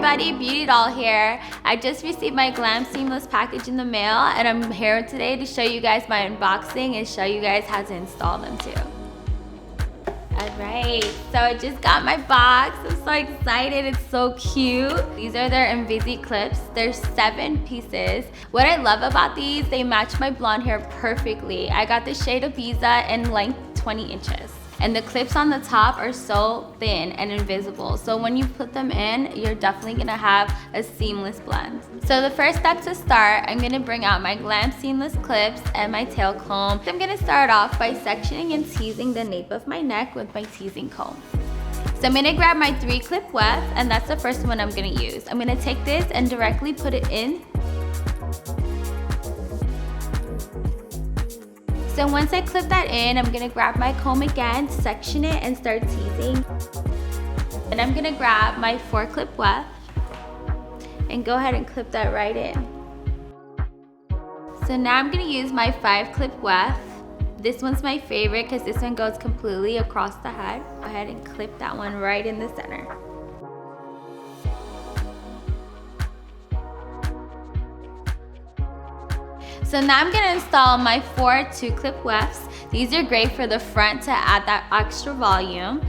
everybody, Beauty Doll here. I just received my Glam Seamless package in the mail and I'm here today to show you guys my unboxing and show you guys how to install them too. Alright, so I just got my box. I'm so excited, it's so cute. These are their Invisi clips. There's 7 pieces. What I love about these, they match my blonde hair perfectly. I got the shade of Ibiza in length 20 inches. And the clips on the top are so thin and invisible. So when you put them in, you're definitely gonna have a seamless blend. So the first step to start, I'm gonna bring out my Glam Seamless clips and my tail comb. I'm gonna start off by sectioning and teasing the nape of my neck with my teasing comb. So I'm gonna grab my 3-clip weft, and that's the first one I'm gonna use. I'm gonna take this and directly put it in. So once I clip that in, I'm gonna grab my comb again, section it, and start teasing. And I'm gonna grab my 4-clip weft and go ahead and clip that right in. So now I'm gonna use my 5-clip weft. This one's my favorite because this one goes completely across the head. Go ahead and clip that one right in the center. So now I'm gonna install my 4 2-clip wefts. These are great for the front to add that extra volume.